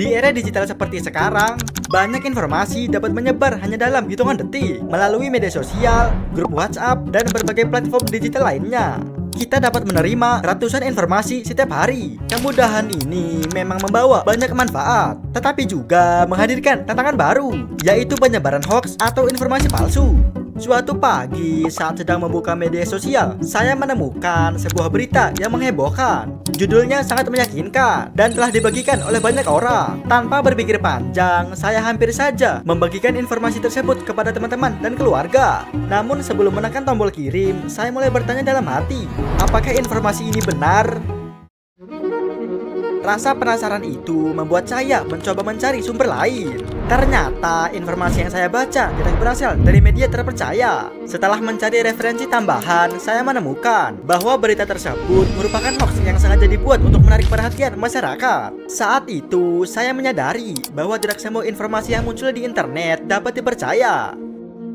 Di era digital seperti sekarang, banyak informasi dapat menyebar hanya dalam hitungan detik melalui media sosial, grup WhatsApp, dan berbagai platform digital lainnya. Kita dapat menerima ratusan informasi setiap hari. Kemudahan ini memang membawa banyak manfaat, tetapi juga menghadirkan tantangan baru, yaitu penyebaran hoax atau informasi palsu. Suatu pagi saat sedang membuka media sosial, saya menemukan sebuah berita yang menghebohkan. Judulnya sangat meyakinkan dan telah dibagikan oleh banyak orang. Tanpa berpikir panjang, saya hampir saja membagikan informasi tersebut kepada teman-teman dan keluarga. Namun sebelum menekan tombol kirim, saya mulai bertanya dalam hati, apakah informasi ini benar? Rasa penasaran itu membuat saya mencoba mencari sumber lain. Ternyata informasi yang saya baca tidak berasal dari media terpercaya. Setelah mencari referensi tambahan, saya menemukan bahwa berita tersebut merupakan hoax yang sengaja dibuat untuk menarik perhatian masyarakat. Saat itu, saya menyadari bahwa tidak semua informasi yang muncul di internet dapat dipercaya.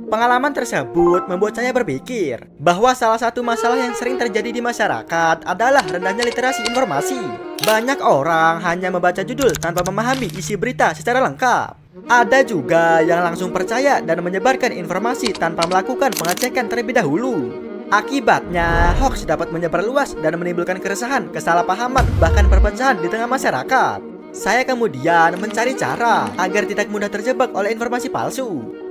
Pengalaman tersebut membuat saya berpikir bahwa salah satu masalah yang sering terjadi di masyarakat adalah rendahnya literasi informasi. Banyak orang hanya membaca judul tanpa memahami isi berita secara lengkap. Ada juga yang langsung percaya dan menyebarkan informasi tanpa melakukan pengecekan terlebih dahulu. Akibatnya, hoax dapat menyebar luas dan menimbulkan keresahan, kesalahpahaman, bahkan perpecahan di tengah masyarakat. Saya kemudian mencari cara agar tidak mudah terjebak oleh informasi palsu.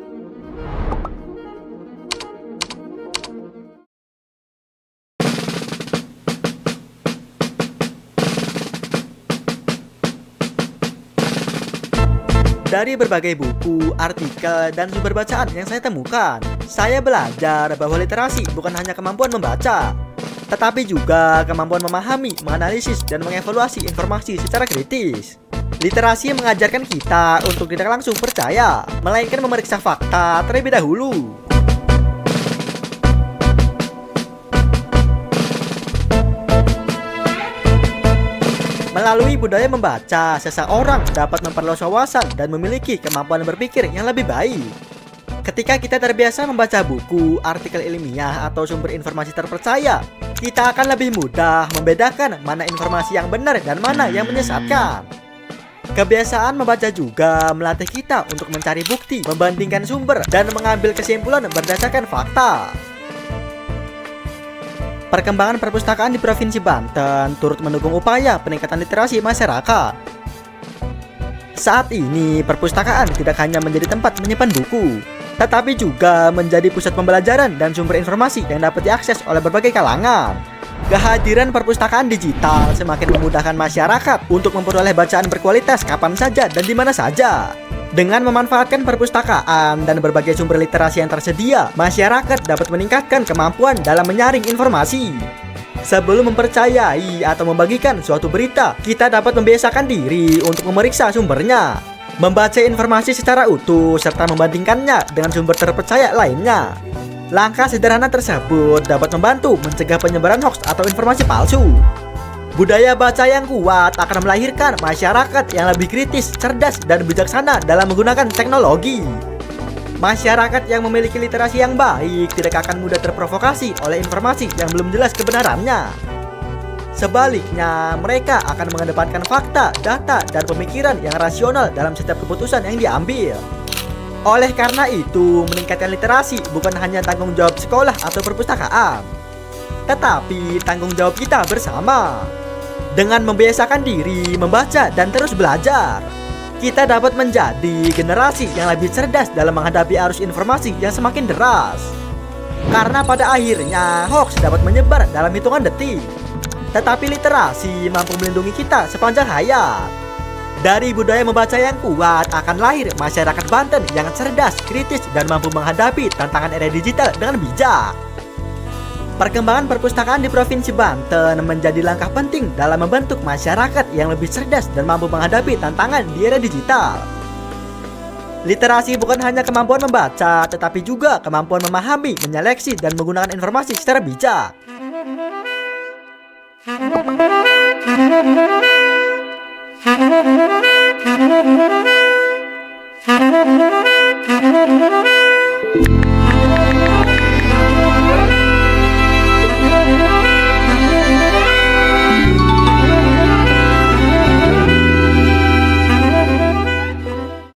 Dari berbagai buku, artikel, dan sumber bacaan yang saya temukan, saya belajar bahwa literasi bukan hanya kemampuan membaca, tetapi juga kemampuan memahami, menganalisis, dan mengevaluasi informasi secara kritis. Literasi mengajarkan kita untuk tidak langsung percaya, melainkan memeriksa fakta terlebih dahulu. Melalui budaya membaca, seseorang dapat memperluas wawasan dan memiliki kemampuan berpikir yang lebih baik. Ketika kita terbiasa membaca buku, artikel ilmiah, atau sumber informasi terpercaya, kita akan lebih mudah membedakan mana informasi yang benar dan mana yang menyesatkan. Kebiasaan membaca juga melatih kita untuk mencari bukti, membandingkan sumber, dan mengambil kesimpulan berdasarkan fakta. Perkembangan perpustakaan di Provinsi Banten turut mendukung upaya peningkatan literasi masyarakat. Saat ini, perpustakaan tidak hanya menjadi tempat menyimpan buku, tetapi juga menjadi pusat pembelajaran dan sumber informasi yang dapat diakses oleh berbagai kalangan. Kehadiran perpustakaan digital semakin memudahkan masyarakat untuk memperoleh bacaan berkualitas kapan saja dan di mana saja. Dengan memanfaatkan perpustakaan dan berbagai sumber literasi yang tersedia, masyarakat dapat meningkatkan kemampuan dalam menyaring informasi. Sebelum mempercayai atau membagikan suatu berita, kita dapat membiasakan diri untuk memeriksa sumbernya, membaca informasi secara utuh, serta membandingkannya dengan sumber terpercaya lainnya. Langkah sederhana tersebut dapat membantu mencegah penyebaran hoax atau informasi palsu. Budaya baca yang kuat akan melahirkan masyarakat yang lebih kritis, cerdas, dan bijaksana dalam menggunakan teknologi. Masyarakat yang memiliki literasi yang baik tidak akan mudah terprovokasi oleh informasi yang belum jelas kebenarannya. Sebaliknya, mereka akan mengedepankan fakta, data, dan pemikiran yang rasional dalam setiap keputusan yang diambil. Oleh karena itu, meningkatkan literasi bukan hanya tanggung jawab sekolah atau perpustakaan, tetapi tanggung jawab kita bersama. Dengan membiasakan diri membaca dan terus belajar, kita dapat menjadi generasi yang lebih cerdas dalam menghadapi arus informasi yang semakin deras. Karena pada akhirnya hoax dapat menyebar dalam hitungan detik, tetapi literasi mampu melindungi kita sepanjang hayat. Dari budaya membaca yang kuat akan lahir masyarakat Banten yang cerdas, kritis, dan mampu menghadapi tantangan era digital dengan bijak. Perkembangan perpustakaan di Provinsi Banten menjadi langkah penting dalam membentuk masyarakat yang lebih cerdas dan mampu menghadapi tantangan di era digital. Literasi bukan hanya kemampuan membaca, tetapi juga kemampuan memahami, menyeleksi, dan menggunakan informasi secara bijak.